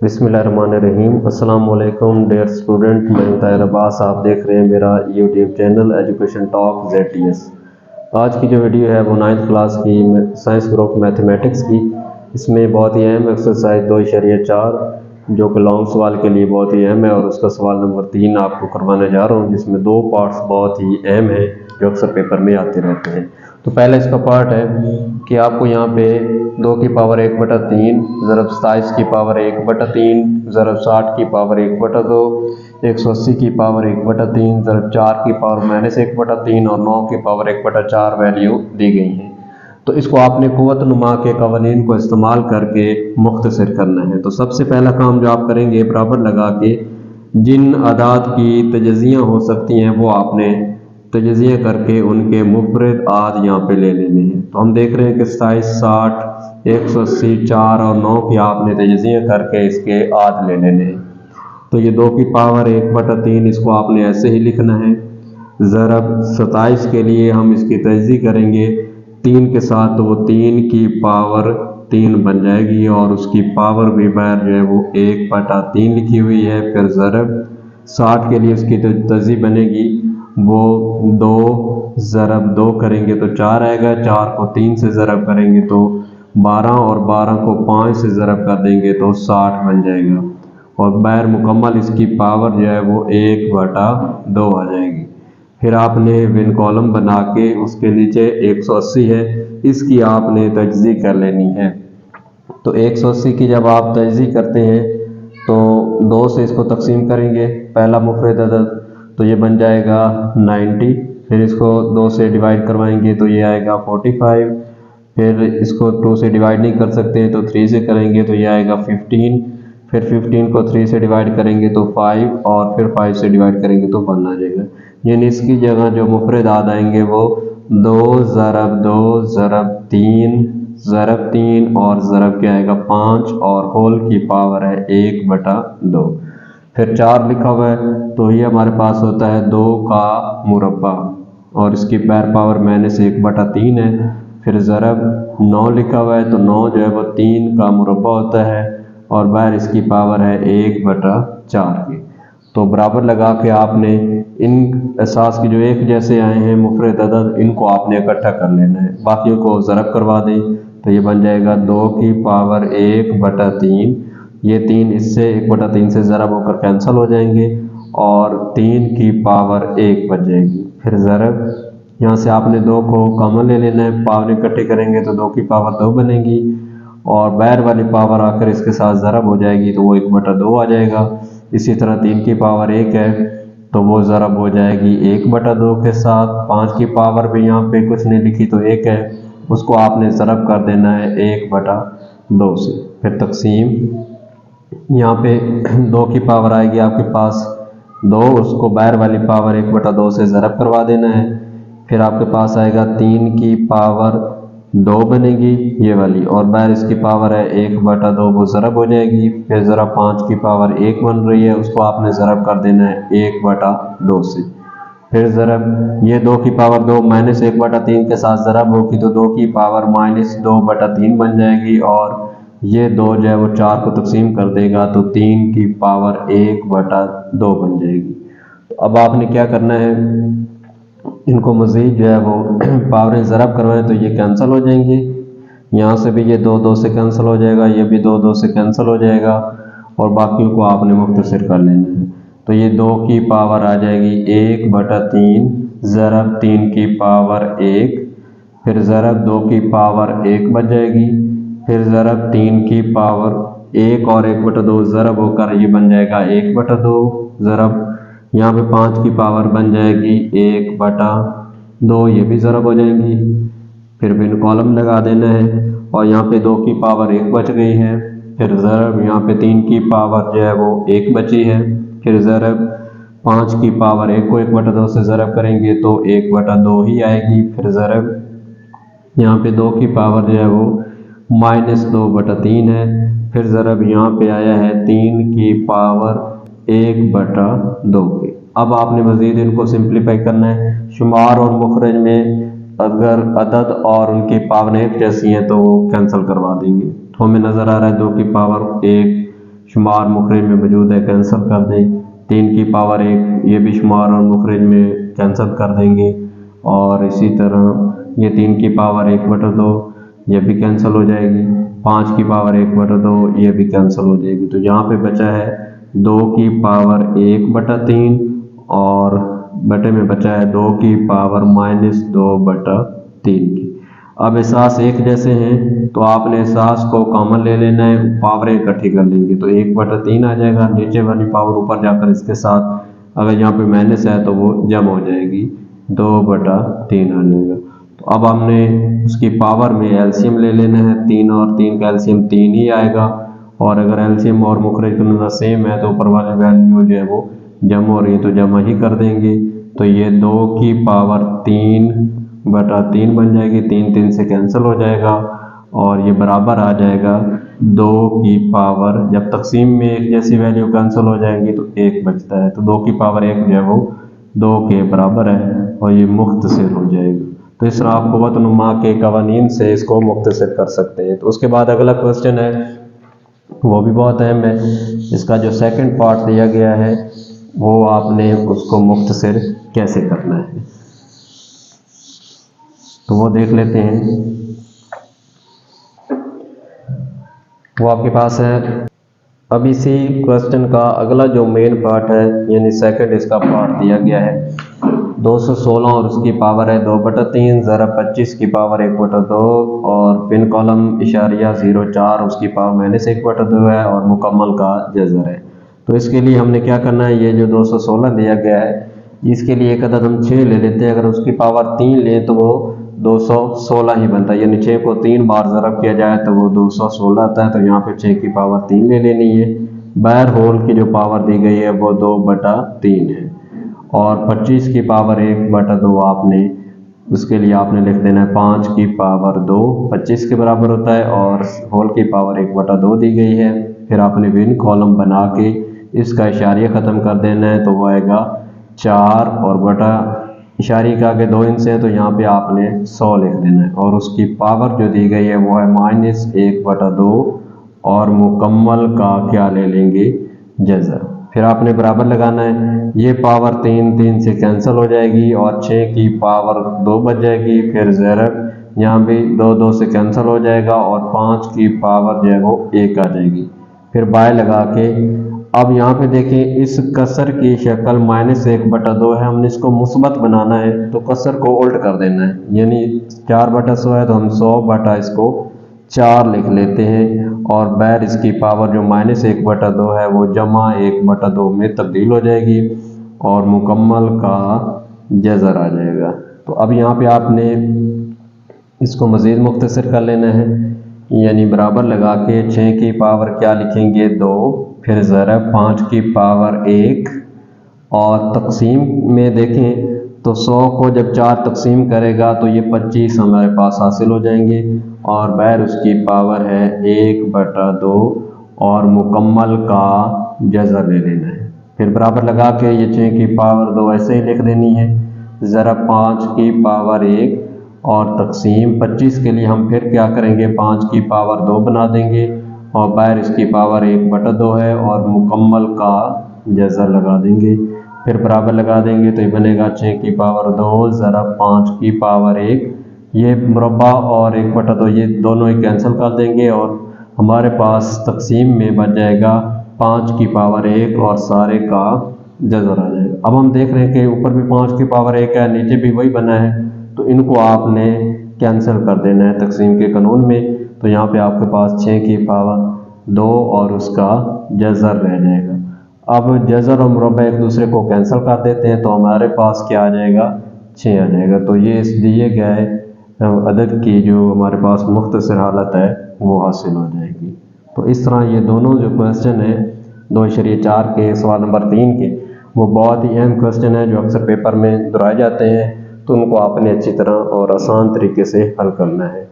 बिस्मिल्लाहिर्रहमानिर्रहीम। अस्सलाम वालेकुम डियर स्टूडेंट, मैं ताहिर अब्बास। आप देख रहे हैं मेरा YouTube channel education talk ZTS। आज की जो वीडियो है वो 9th क्लास की साइंस ग्रुप मैथमेटिक्स की। इसमें बहुत ही अहम एक्सरसाइज 2.4 जो कि लॉन्ग सवाल के लिए बहुत ही अहम है और उसका सवाल नंबर 3 आपको करवाने जा रहा हूँ, जिसमें 2 पार्ट्स बहुत ही अहम हैं जो अक्सर पेपर में आते रहते हैं। तो पहला इसका पार्ट है कि आपको यहाँ पे 2 की पावर 1/3 ज़रब 27 की पावर 1/3 ज़रब 60 की पावर 1/2 180 की पावर 1/3 ज़रब 4 की पावर -1/3 और 9 की पावर 1/4 वैल्यू दी गई हैं। तो इसको आपने कुव्वत नुमा के कवानीन को इस्तेमाल करके मुख्तसर करना है। तो सबसे पहला काम जो आप करेंगे, बराबर लगा के जिन अदाद की तजज़ियाँ हो सकती हैं वो आपने तजज़िया करके उनके मुफरद आद यहाँ पे ले लेने हैं। तो हम देख रहे हैं कि 27, 60, 180, 4 और 9 की आपने तजज़िया करके इसके आद ले लेने हैं। तो ये 2 की पावर 1/3 इसको आपने ऐसे ही लिखना है। ज़रब 27 के लिए हम इसकी तजज़िया करेंगे 3 के साथ, तो वो 3 की पावर 3 बन जाएगी और उसकी पावर भी बाहर जो है वो 1/3 लिखी हुई है। फिर ज़रब 60 के लिए उसकी तजज़िया बनेगी, वो 2 ज़रब 2 करेंगे तो 4 आएगा, 4 को 3 से ज़रब करेंगे तो 12 और 12 को 5 से ज़रब कर देंगे तो 60 बन जाएगा और बाहर मुकम्मल इसकी पावर जो है वो 1/2 आ जाएगी। फिर आपने विन कॉलम बना के उसके नीचे 180 है, इसकी आपने तजज़िया कर लेनी है। तो 180 की जब आप तजज़िया करते हैं तो 2 से इसको तकसीम करेंगे, पहला मुफरद अदद, तो ये बन जाएगा 90। फिर इसको 2 से डिवाइड करवाएंगे तो ये आएगा 45। फिर इसको 2 से डिवाइड नहीं कर सकते तो 3 से करेंगे तो ये आएगा 15। फिर 15 को 3 से डिवाइड करेंगे तो 5 और फिर 5 से डिवाइड करेंगे तो 1 आ जाएगा। यानी इसकी जगह जो मुफरद आद आएंगे वो 2 ज़रब 2 ज़रब 3 ज़रब 3 और ज़रब क्या आएगा 5 और होल की पावर है 1/2। फिर 4 लिखा हुआ है तो ये हमारे पास होता है 2 का मुरब्बा और इसकी पावर -1/3 है। फिर ज़रब 9 लिखा हुआ है तो 9 जो है वो 3 का मुरब्बा होता है और बाहर इसकी पावर है 1/4 की। तो बराबर लगा के आपने इन एहसास की जो एक जैसे आए हैं मुफरद अदद, इनको आपने इकट्ठा कर लेना है, बाकियों को ज़रब करवा दें तो ये बन जाएगा 2 की पावर 1/3। ये 3 इससे 1/3 से ज़रब होकर कैंसिल हो जाएंगे और 3 की पावर 1 बच जाएगी। फिर ज़रब यहाँ से आपने 2 को कॉमन ले लेना है, पावर इकट्ठे करेंगे तो 2 की पावर 2 बनेगी और बाहर वाली पावर आकर इसके साथ ज़रब हो जाएगी तो वो 1/2 आ जाएगा। इसी तरह 3 की पावर 1 है तो वो ज़रब हो जाएगी 1/2 के साथ। 5 की पावर भी यहाँ पे कुछ नहीं लिखी तो 1 है, उसको आपने ज़रब कर देना है 1/2 से। फिर तकसीम यहाँ पे 2 की पावर आएगी आपके पास 2, उसको बाहर वाली पावर 1/2 से ज़रब करवा देना है। फिर आपके पास आएगा 3 की पावर 2 बनेगी ये वाली और बाहर इसकी पावर है 1/2, वो ज़रब हो जाएगी। फिर ज़रा 5 की पावर 1 बन रही है, उसको आपने ज़रब कर देना है 1/2 से। फिर ज़रब ये 2 की पावर 2 -1/3 के साथ ज़रब होगी तो 2 की पावर -2/3 बन जाएगी और ये 2 जो है वो 4 को तकसीम कर देगा तो 3 की पावर 1/2 बन जाएगी। तो अब आपने क्या करना है, इनको मज़ीद जो है वो पावरें ज़रब करवाएं तो ये कैंसिल हो जाएंगे। यहाँ से भी ये 2 से कैंसिल हो जाएगा, ये भी 2 से कैंसिल हो जाएगा और बाकियों को आपने मुख्तसर कर लेना है। तो ये 2 की पावर आ जाएगी 1/3 ज़रब 3 की पावर 1, फिर ज़रब 2 की पावर 1 बच जाएगी। फिर ज़रब 3 की पावर 1 और 1/2 ज़रब होकर ये बन जाएगा 1/2 ज़रब। यहाँ पे 5 की पावर बन जाएगी 1/2, ये भी ज़रब हो जाएंगी। फिर बिन कॉलम लगा देना है और यहाँ पे 2 की पावर 1 बच गई है। फिर ज़रब यहाँ पे 3 की पावर जो है वो 1 बची है। फिर ज़रब 5 की पावर 1 को 1/2 से ज़रब करेंगे तो 1/2 ही आएगी। फिर ज़रब यहाँ पे 2 की पावर जो है वो -2/3 है। फिर ज़रब यहाँ पे आया है 3 की पावर 1/2 के। अब आपने मज़ीद इनको सिंप्लीफाई करना है। शुमार और मुखरज में अगर अदद और उनकी पावर एक जैसी हैं तो वो कैंसिल करवा देंगे। तो हमें नज़र आ रहा है 2 की पावर 1 शुमार मुखरिज में मौजूद है कैंसिल कर दें। 3 की पावर 1 ये भी शुमार और मुखरिज में कैंसिल कर देंगे। और इसी तरह ये 3 की पावर 1/2 ये भी कैंसिल हो जाएगी। 5 की पावर 1/2 ये भी कैंसिल हो जाएगी। तो यहाँ पे बचा है 2 की पावर 1/3 और बटे में बचा है 2 की पावर -2/3 की। अब एहसास एक जैसे हैं तो आपने एहसास को कॉमन ले लेना है, पावर इकट्ठी कर लेंगे तो 1/3 आ जाएगा। नीचे वाली पावर ऊपर जाकर इसके साथ अगर यहाँ पे माइनस है तो वो जमा हो जाएगी, 2/3 आ जाएगा। तो अब हमने उसकी पावर में एलसीएम ले लेना है। 3 और 3 का एलसीएम 3 ही आएगा। और अगर एलसीएम और मुखरिज दोनों सेम है तो ऊपर वाली वैल्यू जो है वो जमा हो रही है तो जमा ही कर देंगे। तो ये 2 की पावर 3/3 बन जाएगी। 3 से कैंसिल हो जाएगा और ये बराबर आ जाएगा 2 की पावर, जब तकसीम में एक जैसी वैल्यू कैंसिल हो जाएंगी तो 1 बचता है। तो 2 की पावर 1 जो है वो 2 के बराबर है और ये मुख्तसर हो जाएगा। तो इस तरह आप क़ुव्वत-उन-नुमा के कवानीन से इसको मुख्तसर कर सकते हैं। तो उसके बाद अगला क्वेश्चन है, वो भी बहुत अहम है। इसका जो सेकंड पार्ट दिया गया है वो आपने उसको मुख्तसर कैसे करना है तो वो देख लेते हैं। वो आपके पास है। अब इसी क्वेश्चन का अगला जो मेन पार्ट है यानी सेकंड इसका पार्ट दिया गया है 216 और उसकी पावर है 2/3 ज़रा 25 की पावर 1/2 और पिन कॉलम इशारिया 04 उसकी पावर -1/2 है और मुकम्मल का जज़र है। तो इसके लिए हमने क्या करना है, ये जो 216 दिया गया है इसके लिए एक अदद हम 6 ले लेते हैं। अगर उसकी पावर 3 लें तो वो 216 ही बनता है, यानी 6 को 3 बार ज़रब किया जाए तो वो 216 आता है। तो यहाँ पे 6 की पावर 3 ले लेनी है। बैर होल की जो पावर दी गई है वो 2/3 है और 25 की पावर 1/2 आपने उसके लिए आपने लिख देना है 5 की पावर 2 25 के बराबर होता है और होल की पावर 1/2 दी गई है। फिर आपने बिन कॉलम बना के इसका इशारिया ख़त्म कर देना है तो वो आएगा 4 और बटा इशारे के आगे 2 इंच है तो यहाँ पे आपने 100 लिख देना है। और उसकी पावर जो दी गई है वो है -1/2 और मुकम्मल का क्या ले लेंगे, जज़र। फिर आपने बराबर लगाना है। ये पावर 3 से कैंसिल हो जाएगी और 6 की पावर 2 बच जाएगी। फिर ज़रब यहाँ भी 2 से कैंसिल हो जाएगा और 5 की पावर जो है वो 1 आ जाएगी। फिर बाय लगा के अब यहाँ पे देखें इस कसर की शक्ल -1/2 है, हमने इसको मुस्बत बनाना है तो कसर को उल्ट कर देना है, यानी 4/100 है तो हम 100 बटा इसको 4 लिख लेते हैं और बैर इसकी पावर जो -1/2 है वो जमा 1/2 में तब्दील हो जाएगी और मुकम्मल का जज़र आ जाएगा। तो अब यहाँ पे आपने इसको मज़ीद मुख्तसर कर लेना है, यानी बराबर लगा के 6 की पावर क्या लिखेंगे 2, फिर ज़रब 5 की पावर 1 और तकसीम में देखें तो 100 को जब 4 तकसीम करेगा तो ये 25 हमारे पास हासिल हो जाएंगे और बैर उसकी पावर है 1/2 और मुकम्मल का जज़र ले लेना है। फिर बराबर लगा के ये 6 की पावर 2 ऐसे ही लिख देनी है। ज़रब 5 की पावर 1 और तकसीम 25 के लिए हम फिर क्या करेंगे 5 की पावर 2 बना देंगे और बैर इसकी पावर 1/2 है और मुकम्मल का जज़र लगा देंगे। फिर बराबर लगा देंगे तो ये बनेगा 6 की पावर 2 ज़रब 5 की पावर 1, ये मुरब्बा और 1/2 ये दोनों ही कैंसिल कर देंगे और हमारे पास तकसीम में बच जाएगा 5 की पावर 1 और सारे का जज़र आ जाएगा। अब हम देख रहे हैं कि ऊपर भी 5 की पावर 1 है, नीचे भी वही बना है, तो इनको आपने कैंसिल कर देना है तकसीम के कानून में। तो यहाँ पे आपके पास 6 की पावर 2 और उसका जज़र रह जाएगा। अब जज़र और मुरब्बा एक दूसरे को कैंसिल कर देते हैं तो हमारे पास क्या आ जाएगा 6 आ जाएगा। तो ये इस दिए गए अदद की जो हमारे पास मुख्तसर हालत है वो हासिल हो जाएगी। तो इस तरह ये दोनों जो क्वेश्चन है 2.4 के सवाल नंबर 3 के वो बहुत ही अहम क्वेश्चन है जो अक्सर पेपर में दोहराए जाते हैं, तो उनको आपने अच्छी तरह और आसान तरीके से हल करना है।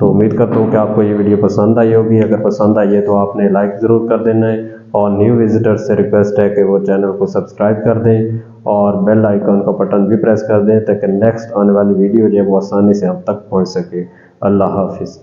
तो उम्मीद करता हूँ कि आपको ये वीडियो पसंद आई होगी। अगर पसंद आई है तो आपने लाइक ज़रूर कर देना है और न्यू विजिटर्स से रिक्वेस्ट है कि वो चैनल को सब्सक्राइब कर दें और बेल आइकन का बटन भी प्रेस कर दें ताकि नेक्स्ट आने वाली वीडियो जो है वो आसानी से हम तक पहुँच सके। अल्लाह हाफिज़।